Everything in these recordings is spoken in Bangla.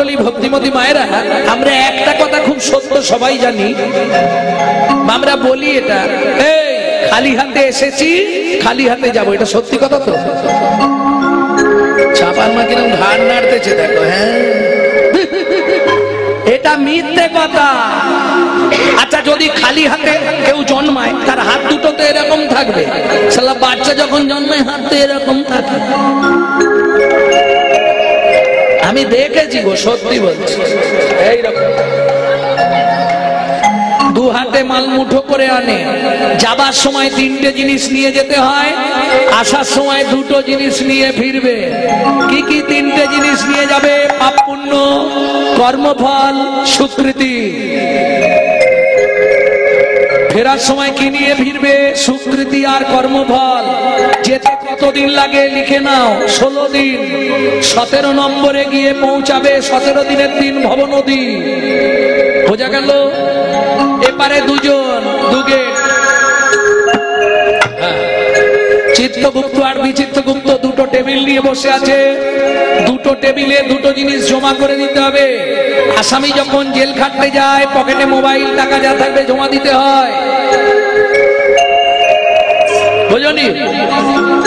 মণ্ডলী ভক্তিমতী মায়েরা, আমরা একটা কথা খুব সত্য সবাই জানি, আমরা বলি এটা, এই খালি হাতে এসেছি খালি হাতে যাবো, এটা সত্যি কথা তো? চাপার মা কিরম ঘাড় নাড়তেছে দেখো, হ্যাঁ এটা মিথ্যে কথা। আচ্ছা যদি খালি হাতে কেউ জন্মায়, তার হাত দুটো তো এরকম থাকবে, শালা বাচ্চা যখন জন্মায় হাত তো এরকম থাকে। আমি দেখেছি গো, সত্যি বলছি, এইরকম দু হাতে মাল মুঠো করে আনে, যাবার সময় তিনটে জিনিস নিয়ে যেতে হয়, আসার সময় দুটো জিনিস নিয়ে ফিরবে। কি কি তিনটে জিনিস নিয়ে যাবে? পাপ পুণ্য, কর্মফল, স্বীকৃতি। ফেরার সময় কি নিয়ে ফিরবে? স্বীকৃতি আর কর্মফল। যেতে কতদিন লাগে লিখে নাও, 16 দিন। 17 নম্বরে গিয়ে পৌঁছাবে, 17 দিনের দিন ভবনদী। বোঝা গেল? এপারে দুজন, দু গেট। চিত্তগুপ্ত আর বিচিত্রগুপ্ত দুটো টেবিল নিয়ে বসে আছে, দুটো টেবিলে দুটো জিনিস জমা করে দিতে হবে। আসামি যখন জেল খাটতে যায়, পকেটে মোবাইল, টাকা যা থাকবে জমা দিতে হয়। বুঝলি?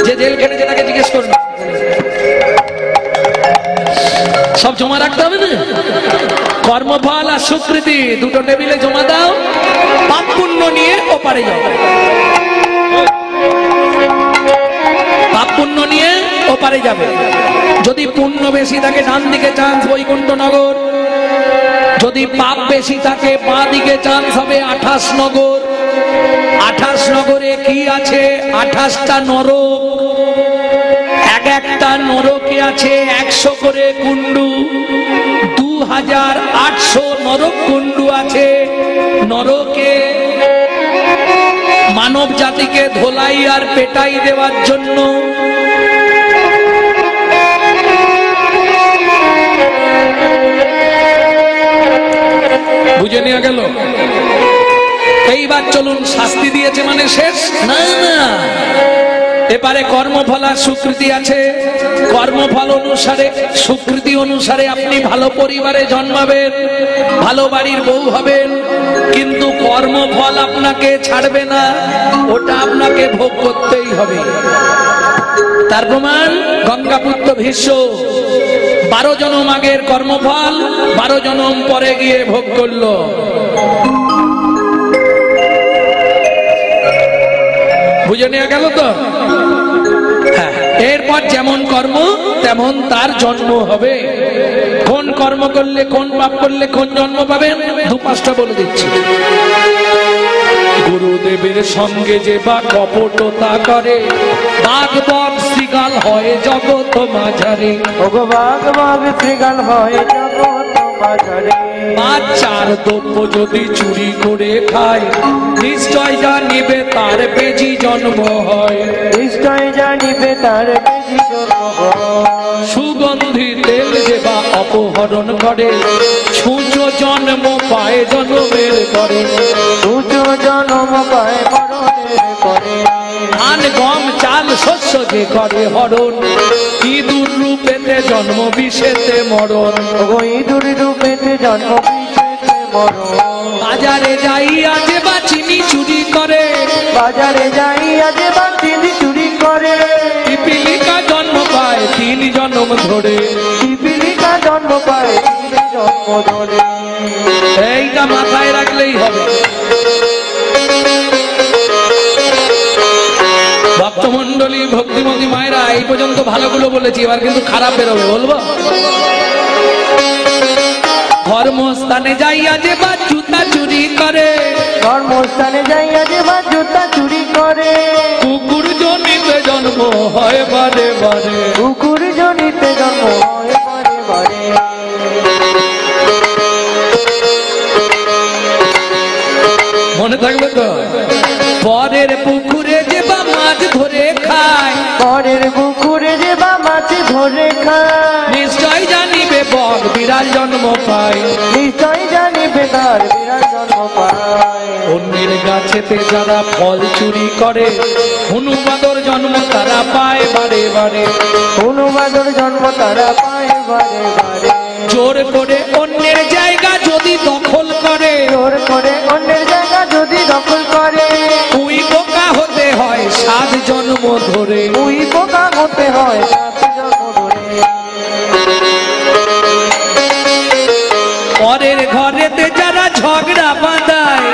যে জেল খেটেছে তাকে জিজ্ঞেস করবে, সব জমা রাখতে হবে না? কর্মফল আর স্বীকৃতি দুটো টেবিলে জমা দাও, পাপ পুণ্য নিয়ে ওপারে যাও। পাপ পুণ্য নিয়ে ওপারে যাবে। যদি পুণ্য বেশি থাকে ডান দিকে চান্স বৈকুণ্ঠ নগর, যদি পাপ বেশি থাকে বাঁ দিকে চান্স হবে 28 নগর। 28 নগরে কি আছে? 28টা নরক। এক একটা নরকে আছে 100 করে কুণ্ডু। 2800 নরক কুণ্ডু আছে। নরকে মানব জাতিকে ধোলাই আর পেটাই দেওয়ার জন্য। বুঝে নিয়ে গেল? এইবার চলুন, শাস্তি দিয়েছে মানে শেষ না, না। এবারে কর্মফল আর স্বীকৃতি আছে। কর্মফল অনুসারে, স্বীকৃতি অনুসারে আপনি ভালো পরিবারে জন্মাবেন, ভালো বাড়ির বউ হবেন, কিন্তু কর্মফল আপনাকে ছাড়বে না, ওটা আপনাকে ভোগ করতেই হবে। তার প্রমাণ গঙ্গাপুত্র ভীষ্ম 12 জনম আগের কর্মফল 12 জনম পরে গিয়ে ভোগ করলো। বুঝে নেওয়া গেল তো? হ্যাঁ, এরপর যেমন কর্ম তেমন তার জন্ম হবে। কোন কর্ম করলে, কোন পাপ করলে কোন জন্ম পাবেন, 2-5টা বলে দিচ্ছি। গুরুদেবের সঙ্গে যে বা কপটতা করে, বাঘ বক শৃগাল হয় জগৎ মাঝারে। ওগো বাঘ বক শৃগাল হয় জগৎ মাঝারে। বাচ্চার দ্রব্য যদি চুরি করে খায়, নিশ্চয় জানিবে তার বেজি জন্ম হয়। নিশ্চয় জানিবে তার বেজি জন্ম হয়। সুগন্ধি তেল যে বা অপহরণ করে, ছুঁচো জন্ম পায় জন্মের করে। ছুঁচো জন্ম পায় মরণের করে। ধান গম চাল শস্য যে করে হরণ, ইঁদুর রূপেতে জন্ম বিষেতে মরণ। ওগো ইঁদুর রূপেতে জন্ম বিষেতে মরণ। বাজারে যাইয়া যে বা চিনি চুরি করে, বাজারে যাইয়া যে বা চিনি চুরি করে। পিপিলিকা জন্ম পায় 3 জন্ম ধরে। পিপিলিকা জন্ম পায় 3 জন্ম ধরে। এইটা মাথায় রাখলেই হবে। ভক্তমন্ডলী ভক্তিমতী মায়েরা, এই পর্যন্ত ভালোগুলো বলেছি, এবার কিন্তু খারাপ বেরোবে, বলবো? ধর্মস্থানে যাইয়া যে বা জুতা চুরি করে, ধর্মস্থানে যাইয়া যে বা জুতা চুরি করে। কুকুর জনিতে জন্ম হয় বারে বারে। কুকুর জনিতে জন্ম হয় বারে বারে। মনে থাকবে তো? পরের পুকুরে যে বা মাছ ধরে খায়, পরের পুকুরে যে বা মাছ ধরে খায়। নিশ্চয় জানিবে বর বিড়াল জন্ম পায়। নিশ্চয় জানিবে তার বিড়াল জন্ম পায়। অন্যের গাছেতে যারা ফল চুরি করে, হনুমাদর জন্ম তারা পায় বারে বারে। হনুমাদর জন্ম তারা পায় বারে বারে। জোর করে অন্যের জায়গা যদি দখল করে, জোর করে অন্যের জায়গা যদি দখল করে, তুই বোকা হতে হয় 7 জন্ম ধরে। তুই বোকা হতে হয় 7 জন্ম ধরে। পরের ঘরেতে যারা ঝগড়া বাঁধায়,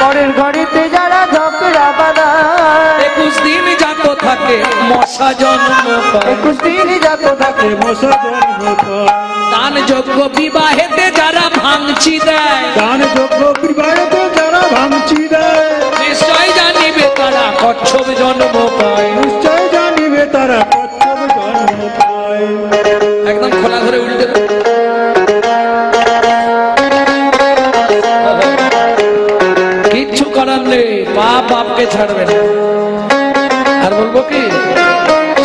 পরের ঘরেতে যারা ঝগড়া বাঁধায়, 21 দিন যাত থাকে মশা জন্ম পায়। 21 দিন যাত থাকে মশা জন্ম পায়। দান যোগ্য বিবাহেতে যারা ভাঙচি দেয়, দান যোগ্য বিবাহেতে যারা ভাঙচি দেয়, নিশ্চয় জানিবে তারা কচ্ছপ জন্ম পায়। নিশ্চয় জানিবে তারা কচ্ছপ জন্ম পায়। একদম খোলা ধরে উল্টে দাও। কিচ্ছু করার নেই, পাপ বাপকে ছাড়বে না। আর বলবো কি,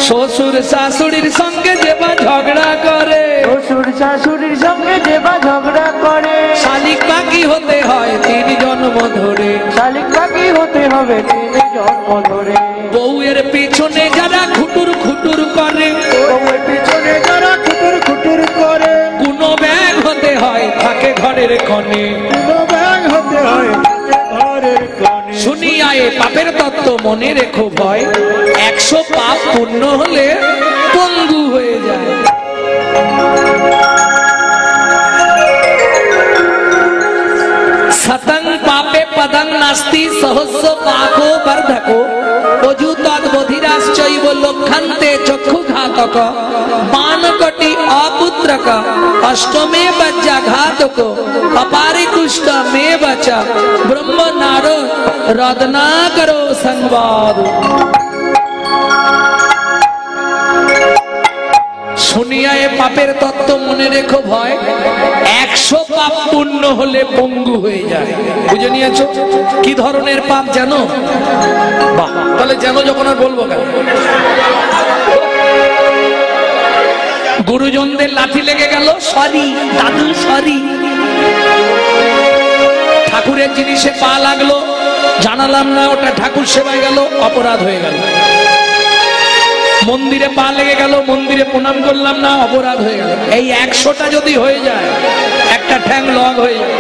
শ্বশুর শাশুড়ির সঙ্গে যেবা ঝগড়া করে, শ্বশুর শাশুড়ির সঙ্গে যেবা ঝগড়া করে, শালিক বাকি হতে হয় 3 জন্ম ধরে। শালিক বাকি হতে হবে 3 জন্ম ধরে। বউয়ের পিছনে যারা খুটুর খুটুর করে, বউয়ের পিছনে যারা খুটুর খুটুর করে, কোনো ব্যাগ হতে হয় থাকে ঘরের কোণে। কোনো ব্যাগ হতে হয় ঘরের কোণে। শুনিয়া এ পাপের তত্ত্ব মনে রেখো ভয়, 100 পাপ পূর্ণ হলে পঙ্গু হয়ে যায়। শতং পাপে পদং নাস্তি সহস্র পাপো বর্ধকো, অযু তদ্বধিরাশ্চৈব লক্ষন্তে চক্ষু ঘাতক, বানকটি অপুত্রক, অষ্টমে বজ্রাঘাতক, অপারিকুষ্ট মে বচ, ব্রহ্ম নারো রদনা করো সংবাদ। শুনিয়া এ পাপের তত্ত্ব মনে রেখো ভয়, 100 পাপ পূর্ণ হলে পঙ্গু হয়ে যায়। বুঝে নিয়েছো কি ধরনের পাপ জানো? বাহ, তাহলে জানো যখন আর বলবো কেন। গুরুজনদের লাঠি লেগে গেল, সরি দাদু সরি। ঠাকুরের জিনিসে পা লাগলো, জানালাম না ওটা ঠাকুর সেবায় গেল, অপরাধ হয়ে গেল। মন্দিরে পা লেগে গেল, মন্দিরে প্রণাম করলাম না, অপরাধ হয়ে গেল। এই 100টা যদি হয়ে যায়, একটা ঠ্যাং লগ হয়ে যায়।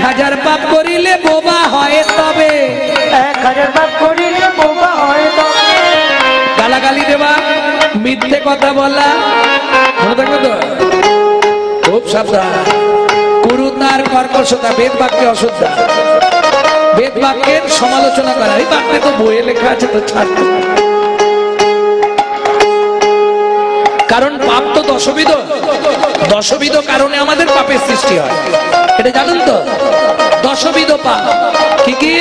1000 পাপ করিলে বোবা হয় তবে, 1000 পাপ করিলে বোবা হয় তবে, গালাগালি দেওয়া, মিথ্যে কথা বলা, মনে থাকবে তো? খুব সাবধান। কুরুতার কর্কশতা, বেদ বাক্যে অশ্রদ্ধা, বেদ বাক্যের সমালোচনা করা। এই বাক্যে তো বইয়ে লেখা আছে, তো ছাড়। কারণ পাপ তো দশবিধ, দশবিধ কারণে আমাদের পাপের সৃষ্টি হয়, এটা জানেন তো? দশবিধ পাপ কি কি?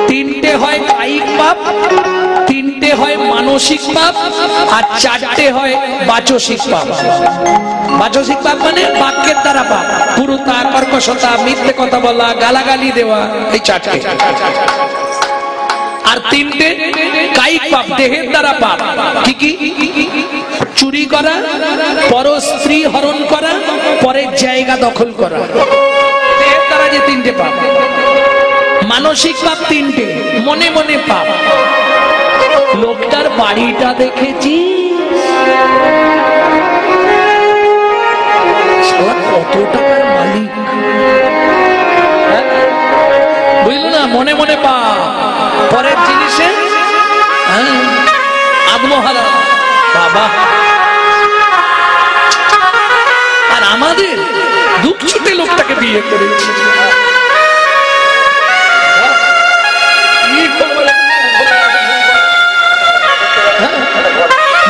3টে হয় কায়িক পাপ, 3টে হয় মানসিক পাপ, আর 4টে হয় বাচসিক পাপ। বাচসিক পাপ মানে বাক্যের দ্বারা পাপ, কুরুতা, কর্কশতা, মিথ্যে কথা বলা, গালাগালি দেওয়া, এই 4টে। আর 3টে কায়িক পাপ, দেহের দ্বারা পাপ। কি কি? চুরি করা, পর স্ত্রী হরণ করা, পরের জায়গা দখল করা, দেহের দ্বারা যে 3টে পাপ। মানসিক পাপ 3টে, মনে মনে পাপ। লোকটার বাড়িটা দেখেছি, কত টাকার মালিক, বুঝলো না? মনে মনে পাপ, পরের জিনিসে আত্মহারা। বাবা, আর আমাদের দুঃখ ছুটে লোকটাকে বিয়ে করেছি।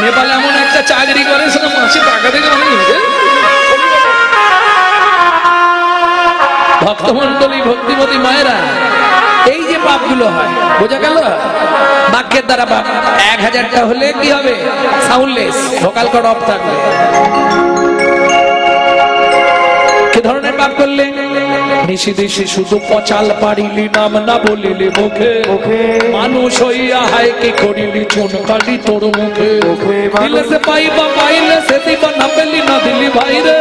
নেপালে এমন একটা চাকরি করে, সেটা মাসে টাকা থেকে অনেক ভক্তমন্ডলী, ভক্তিমতী মায়েরা, এই যে পাপগুলো হয়, বোঝা গেল? বাক্যের দ্বারা পাপ। 1000টা হলে কি হবে? সাউন্ডলেস, ভোকাল কর্ড অফ থাকবে। কি ধরনের পাপ করলে? নিশি দিশি শুধু পচাল পারিলি, নাম না বলিলি মুখে, মানুষ হইয়া হায় কি করিলি, চুন কালি তোর মুখে। দিলে সে পাইবা পাইলে সে দিবা, না পেলি না দিলি ভাইরে,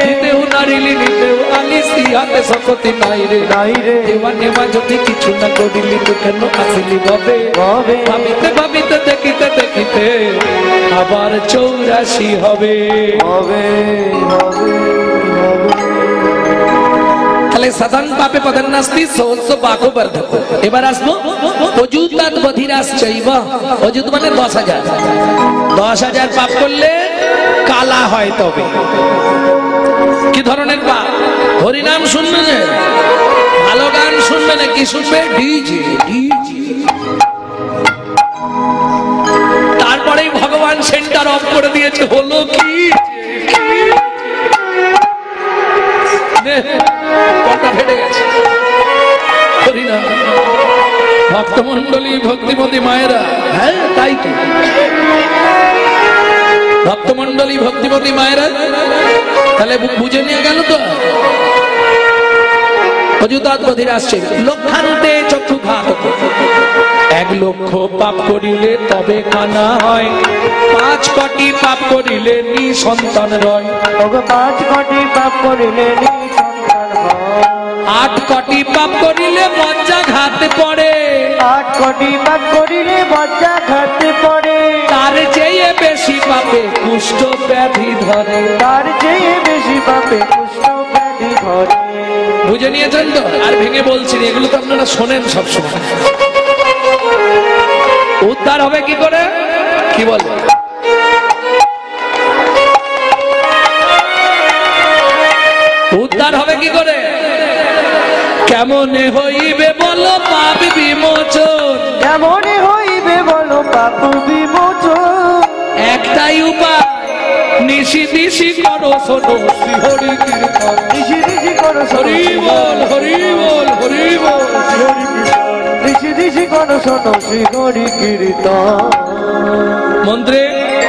নিতেও নারিলি নিতেও আলি, দিছি হাতে শক্তি নাই রে নাই রে দেওয়া নেওয়া যদি কিছু না করিলি তো কেন আসিলি ভাবে হবে ভাবিতে ভাবিতে দেখিতে দেখিতে আবার 84 হবে হবে হবে হবে তাহলে সাধারণ পাপে পদন্নাস্তি সহস্র বাঘো বর্ধক। এবার আসবো অযুতাৎ বধিরাস চৈব। অযুত মানে 10,000 10,000 পাপ করলে কালা হয়। তবে কি ধরনের পাপ? হরিনাম শুনবে না, ভালো গান শুনবে না, কি শুনবে? DJ DJ. তারপরেই ভগবান সেন্টার অফ করে দিয়েছে। হলো কি ফেটে গেছে। হরিনাম ভক্তমন্ডলী ভক্তিমতী মায়েরা, হ্যাঁ তাই তো ভক্তমন্ডলী ভক্তিমতী মায়েরা, তাহলে বুঝে নিয়ে গেল তো। অযুতাৎ বধিরাস চৈব লক্ষান্তে চক্ষু ঘাতক। 1 লক্ষ পাপ করিলে তবে কানা হয়, 5 কোটি পাপ করিলে নিঃসন্তান রয়। 5 কোটি পাপ করিলে নিঃসন্তান হয়, 8 কোটি পাপ করিলে মজ্জা ঘাতে পড়ে, 8 কোটি পাপ করিলে মজ্জা ঘাতে পড়ে, তার চেয়ে বেশি পাপে কুষ্ঠ ব্যাধি ধরে। তার চেয়ে বেশি পাপে কুষ্ঠ ব্যাধি ধরে। বুঝে নিয়েছেন তো? আর ভেঙে বলছি না, এগুলো তো আপনারা শোনেন সবসময়। উদ্ধার হবে কি করে? কি বলে? উদ্ধার হবে কি করে? কেমনে হইবে বলো পাপ বিমোচন? কেমনে হইবে বলো পাপ বিমোচন? একটাই উপায়, নিশি নিশি করো শোনো শ্রী হরি কীর্তন। ঋষি ঋষি করো হরি বল হরি বল হরি বল হরি কীর্তন। ঋষি ঋষি করো শোনো শ্রী হরি কীর্তন। মন্ত্রে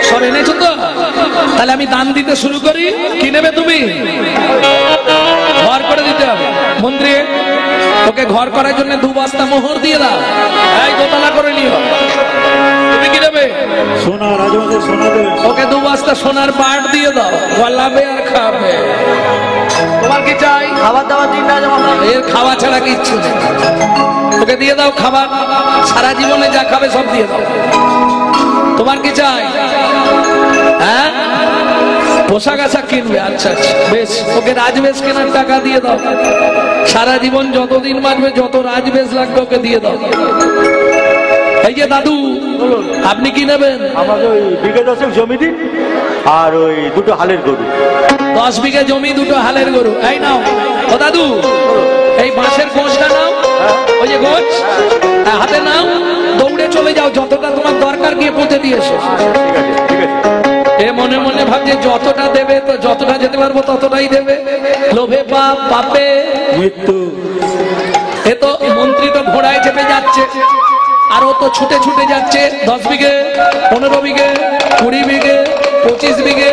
সব এনেছো তো? তাহলে আমি দান দিতে শুরু করি। কি নেবে তুমি? ঘর করে দিতে হবে। মন্ত্রী ওকে ঘর করার জন্য 2 বস্তা মোহর দিয়ে দাও। এই দোতলা করে নিও। তুমি কি নেবে? সোনা রাজবংশের সোনা দেবে। ওকে 2 বস্তা সোনার পাট দিয়ে দাও, গলাবে আর খাবে। তোমার কি চাই? খাবার দাবার দিন রাজমশাই। এর খাওয়া ছাড়া কিচ্ছু নেই। ওকে দিয়ে দাও খাবার, সারা জীবনে যা খাবে সব দিয়ে দাও। তোমার কি চাই? হ্যাঁ, পোশাক আশাক কিনবে? আচ্ছা আচ্ছা বেশ, ওকে রাজবেশ কেনার টাকা দিয়ে দাও। সারা জীবন যতদিন বাঁচবে যত রাজবেশ লাগবে ওকে দিয়ে দাও। এই যে দাদু, আপনি কি নেবেন? আমাকে ওই বিঘে 10 জমি দিন আর ওই 2টো হালের গরু। 10 বিঘে জমি 2টো হালের গরু। এই নাও। ও দাদু, এই বাঁশের গোছটা নাও। ওই যে গোছ, হাতে নাও, দৌড়ে চলে যাও, যতটা তোমার দরকার গিয়ে পৌঁছে দিয়ে এসো। ঠিক আছে ঠিক আছে। এ মনে মনে ভাবছে যতটা দেবে তো যতটা যেতে পারবো ততটাই দেবে। লোভে পাপ, পাপে মৃত্যু। এ তো মন্ত্রী তো ঘোড়ায় চেপে যাচ্ছে, আর ও তো ছুটে ছুটে যাচ্ছে। 10 বিঘে, 15 বিঘে, 20 বিঘে, 25 বিঘে,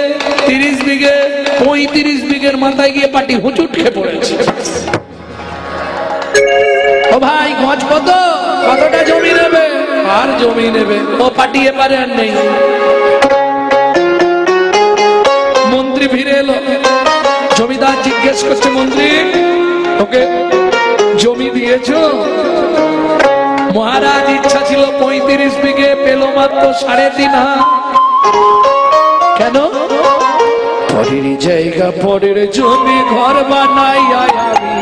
30 বিঘে, 35 বিঘের মাথায় গিয়ে পাটি হুচুট খেয়ে পড়েছে। ও ভাই, গজ কত? কতটা জমি নেবে? আর জমি নেবে? ও পাটি এবারে আর নেই। মন্ত্রী ফিরে এলো। জমিদার জিজ্ঞেস করছে, মন্ত্রী ওকে জমি দিয়েছো? মহারাজ ইচ্ছা ছিল 35 বিঘে, পেল মাত্র 3.5 হাত। কেন? পরের জায়গা পরের জমি ঘর বানাই আমি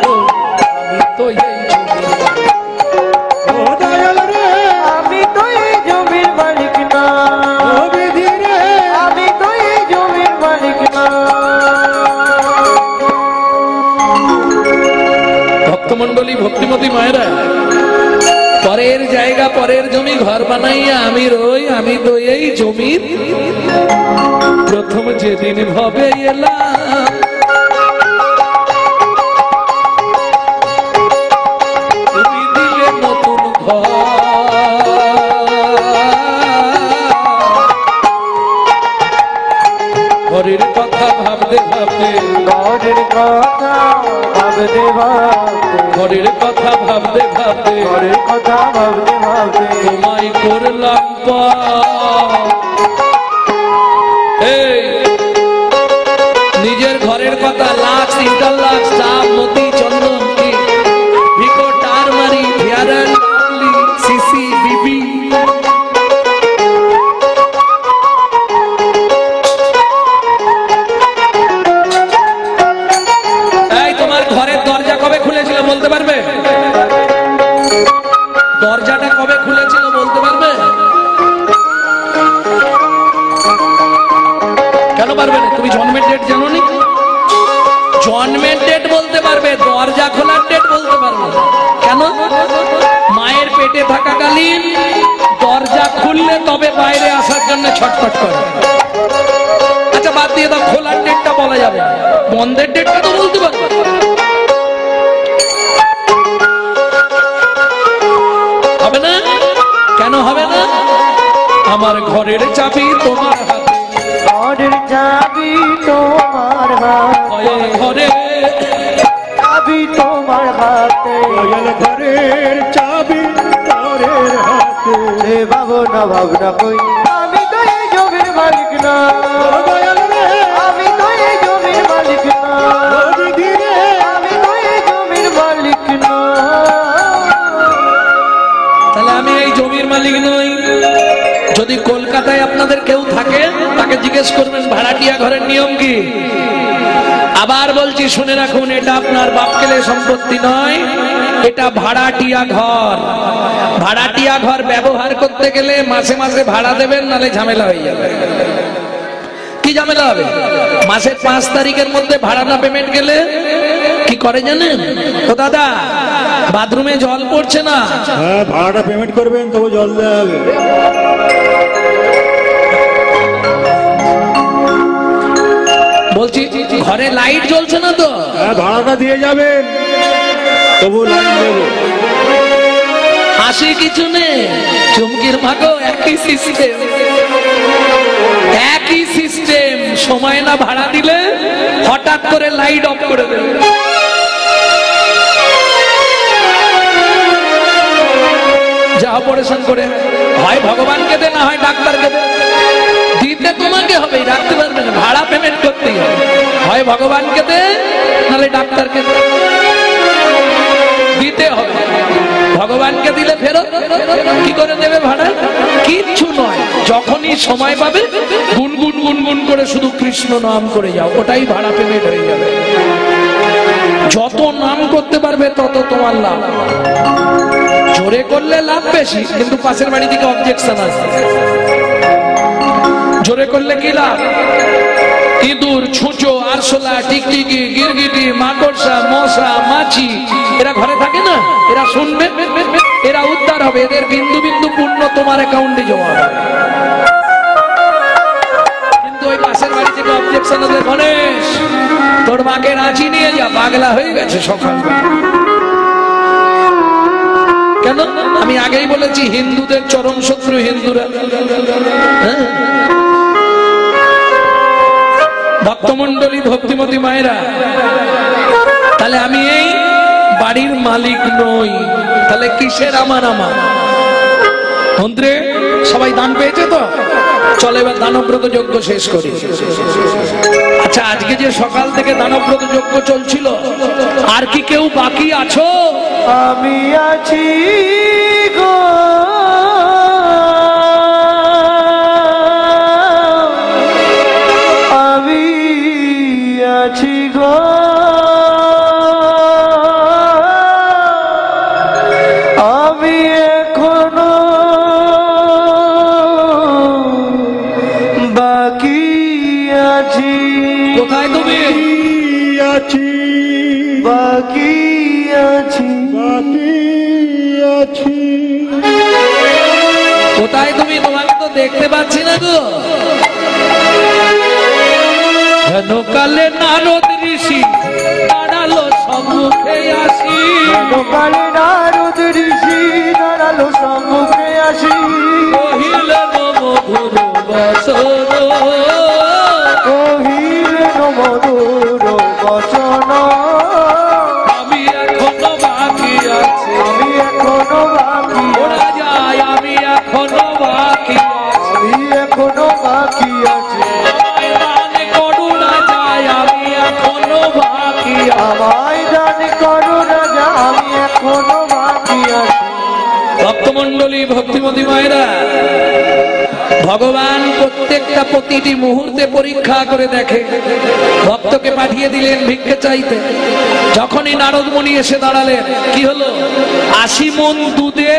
তো এই আমি তো এই জমির মালিক না, আমি তো এই জমির মালিক না। ভক্তমন্ডলী ভক্তিমতী মায়েরা, পরের জায়গা পরের জমি ঘর বানাইয়া আমি রই, আমি তো এই জমির। প্রথম যেদিন ভবে এলাম তুমি দিলে নতুন ঘর। ঘরের কথা ভাবতে ভাবতে, ঘরের কথা ভাবতে ভাবতে, ঘরের কথা ভাবতে ভাবতে, ঘরের কথা ভাবতে ভাবতে তোমায় করলাম পাপ। এই নিজের ঘরের কথা, লাক্স, ইন্টারলাক্স, চাপ, মতি, চন্দন, ভিকো, টারমারি, ফেয়ার অ্যান্ড লাভলি, সিসি, বিবি। এই তোমার ঘরের দরজা কবে খুলেছিল বলতে পারবে? দরজাটা কবে খুলেছিল বলতে পারবে? কেন পারবে না? তুমি জন্মের ডেট জানো নি? জন্মের ডেট বলতে পারবে, দরজা খোলার ডেট বলতে পারবে না। কেন? মায়ের পেটে থাকাকালীন দরজা খুললে তবে বাইরে আসার জন্য ছটফট করে। আচ্ছা বাদ দিয়ে দাও, খোলার ডেটটা বলা যাবে, বন্ধের ডেটটা তো বলতে পারবে। হবে না? কেন হবে না? আমার ঘরের চাবি তোমার হাতে, ঘরের চাবি তোমার হাতে, ঘরে চাবি তোমার হাতে, ঘরের চাবি ঘরের হাতে। হে ভাবনা ভাবনা কই, আমি তো এই জমির মালিক না, আমি তো এই জমির মালিক না, আমি তো এই জমির মালিক না। তাহলে আমি এই জমির মালিক নই। যদি কলকাতায় আপনাদের কেউ থাকে তাকে জিজ্ঞেস করবেন ভাড়াটিয়া ঘরের নিয়ম কি। আবার বলছি শুনে রাখুন, এটা আপনার বাপকেলে সম্পত্তি নয়, এটা ভাড়াটিয়া ঘর। ভাড়াটিয়া ঘর ব্যবহার করতে গেলে মাসে মাসে ভাড়া দেবেন, নালে ঝামেলা হয়ে যাবে। কি ঝামেলা হবে? মাসের 5 তারিখের মধ্যে ভাড়া না পেমেন্ট গেলে কি করে জানেন তো দাদা? বাথরুমে জল পড়ছে না, হ্যাঁ ভাড়াটা পেমেন্ট করবেন তবে জল দেওয়া হবে। বলছি ঘরে লাইট জ্বলছে না তো, হ্যাঁ ভাড়াটা দিয়ে যাবেন তবু লাইন দেবো। হাসি কিছু নেই, চুমকির ভাগো একই সিস্টেম, একই সিস্টেম। সময় না ভাড়া দিলে হঠাৎ করে লাইট অফ করে দেবে। যা অপারেশন করে হয় ভগবানকে দে, না হয় ডাক্তারকে দে, দিতে তোমাকে হবে, রাখতে পারবে না, ভাড়া পেমেন্ট করতেই হবে। হয় ভগবানকে দে, নাহলে ডাক্তারকে দে, দিতে হবে। ভগবানকে দিলে ফেরত কি করে দেবে ভাড়া? কিচ্ছু নয়, যখনই সময় পাবে গুনগুন গুনগুন করে শুধু কৃষ্ণ নাম করে যাও, ওটাই ভাড়া পেমেন্ট হয়ে যাবে। যত নাম করতে পারবে তত তোমার লাভ। জোরে করলে লাভ বেশি, কিন্তু পাশের বাড়ি থেকে অবজেকশন আসে। জোরে করলে কি লাভ? ইঁদুর, ছুঁচো, আরশোলা, টিকটিকি, গিরগিটি, মাকড়সা, মশা, মাছি এরা ঘরে থাকে না, এরা শুনবে, এরা উদ্ধার হবে, এদের বিন্দু বিন্দু পূর্ণ তোমার অ্যাকাউন্টে জমা হবে। কিন্তু ওই পাশের বাড়ি থেকে অবজেকশন আছে, গণেশ তোর মাকে রাঁচি নিয়ে যা, পাগলা হয়ে গেছে সকাল। কেন? আমি আগেই বলেছি হিন্দুদের চরম শত্রু হিন্দুরা। হ্যাঁ, ভক্তমন্ডলী, ভক্তিমতী মায়েরা, তাহলে আমি এই বাড়ির মালিক নই, তাহলে কিসের আমার? মন্ত্রে সবাই দান পেয়েছে তো, চলে এবার দানব্রত যজ্ঞ শেষ করি। আচ্ছা আজকে যে সকাল থেকে দানব্রত যজ্ঞ চলছিল, আর কি কেউ বাকি আছো? আমি আছি গো, আমি আছি গো, আমি এখনো বাকি আছি। কোথায় তুমি? আছি বাকি আছি, বাকি আছি। কোথায় তুমি? তোমাকে তো দেখতে পাচ্ছি না গো। হেন কালে নারদ ঋষি দাঁড়ালো সম্মুখে আসি, কালে নারদ ঋষি দাঁড়ালো সম্মুখে আসি, কহিলেন মধুর বচন, কহিলেন মধুর বচন, আমি এখনো বাকি আছি, আমি এখনো বাকি ওরা যায়, আমি এখনো বাকি আছি, আমি এখনো বাকি আছি, করুণা যায়, আমি এখনো আমায় দান করো রাজা আমি এখনো বাকি আছি। ভক্তমণ্ডলী ভক্তিমতী মায়েরা, ভগবান প্রত্যেকটা প্রতিটি মুহূর্তে পরীক্ষা করে দেখে। ভক্তকে পাঠিয়ে দিলেন ভিক্ষে চাইতে, যখনই নারদ মুনি এসে দাঁড়ালেন, কি হলো? 80 মণ দুধে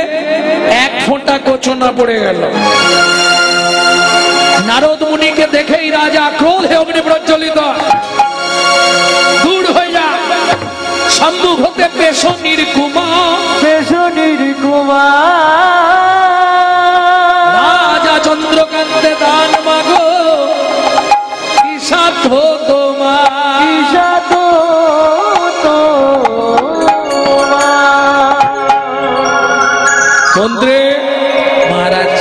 1 ফোঁটা কোচনা পড়ে গেল। নারদ মুনিকে দেখেই রাজা ক্রোধে অগ্নি প্রজ্বলিত, দূর হয়ে যা, সম্মুখ হতে পেশনির কুমার, পেশনির কুমার। রাজা চন্দ্রকান্তে দান মাগো, কি সাধ্য তোমার, ঈশা তো মন্ত্রী মহারাজ,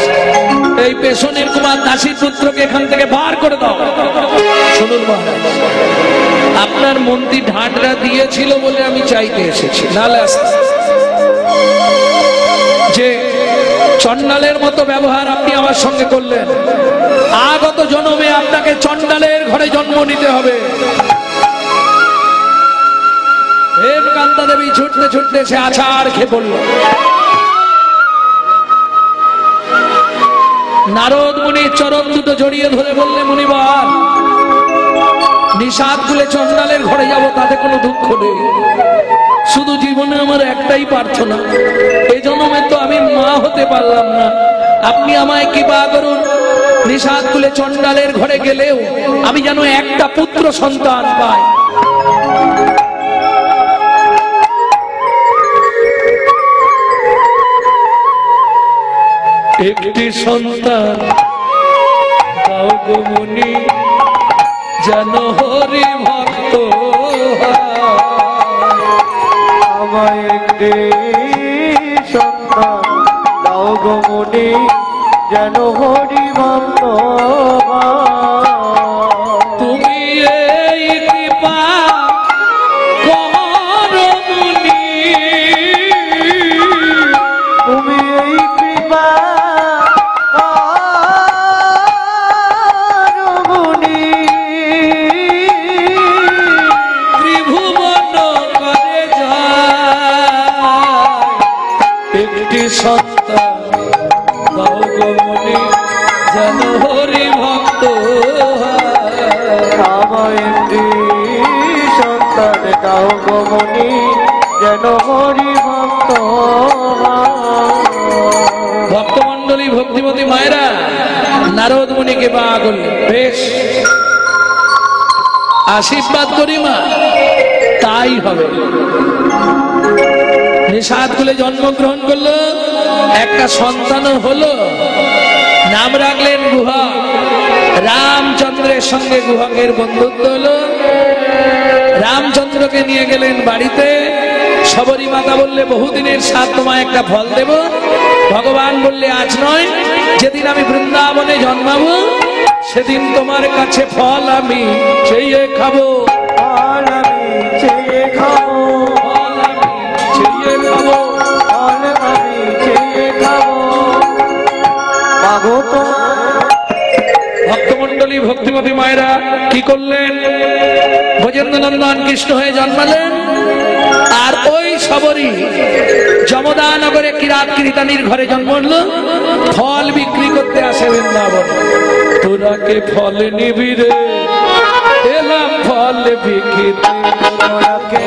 এই পেশনির কুমার দাসী পুত্রকে এখান থেকে বার করে দাও। শুনুন মহারাজ, আপনার মন্ত্রী ঢাঁটরা দিয়েছিল বলে আমি চাইতে এসেছি, নাহলে যে চন্ডালের মতো ব্যবহার আপনি আমার সঙ্গে করলেন, আগত জন্মে আপনাকে চন্ডালের ঘরে জন্ম নিতে হবে। হেমকান্তা দেবী ছুটতে ছুটতে সে আছাড় খেয়ে পড়ল। নারদ মুনির চরণ দুটো জড়িয়ে ধরে বললে, মুনিবার, নিষাদ খুলে চন্ডালের ঘরে যাব তাতে কোনো দুঃখ নেই, শুধু জীবনে আমার একটাই প্রার্থনা, এই জন্মে তো আমি মা হতে পারলাম না, আপনি আমায় কৃপা করুন, নিষাদ খুলে চন্ডালের ঘরে গেলেও আমি যেন একটা পুত্র সন্তান পাই। একটি সন্তান দাও গো মুনি, যেন হরি ভক্ত আমায় একটি সন্তান দাও গো মুনি, যেন হরি ভক্ত তুমি এই কৃপা করো মুনি, তুমি এই কৃপা মুনি, ত্রিভুবন করে যায় একটি সন্তান দাও গো মুনি, যেন হরি ভক্ত আমায় একটি সন্তান দাও গো মুনি, যেন হরি ভক্ত। ভক্তমণ্ডলী ভক্তিমতী মায়েরা, নারদ মুনিকে বা করলেন, বেশ আশীর্বাদ করি মা, তাই হবে। নিষাদ খুলে জন্মগ্রহণ করলো, একটা সন্তানও হলো, নাম রাখলেন গুহা। রামচন্দ্রের সঙ্গে গুহকের বন্ধুত্ব হলো, রামচন্দ্রকে নিয়ে গেলেন বাড়িতে। শবরী মাতা বললে, বহুদিনের সাথ তোমায় একটা ফল দেব। ভগবান বললে, আজ নয়, যেদিন আমি বৃন্দাবনে জন্মাবো সেদিন তোমার কাছে ফল আমি চেয়ে খাবো, ফল আমি চেয়ে খাবো, ফল আমি চেয়ে খাবো। ফল আমি চেয়ে খাবো। মাগো তোমার ভক্তমণ্ডলী ভক্তিমতী মায়েরা কি করলেন? ব্রজেন্দ্রনন্দন কৃষ্ণ হয়ে জন্মালেন। আর ওই শবরী যমদানগরে কিরাত কীর্তানির ঘরে জন্ম হলো, ফল বিক্রি করতে আসে বৃন্দাবন। তোরা কে ফল নিবি রে, এলাম ফল বিক্রি, তোরাকে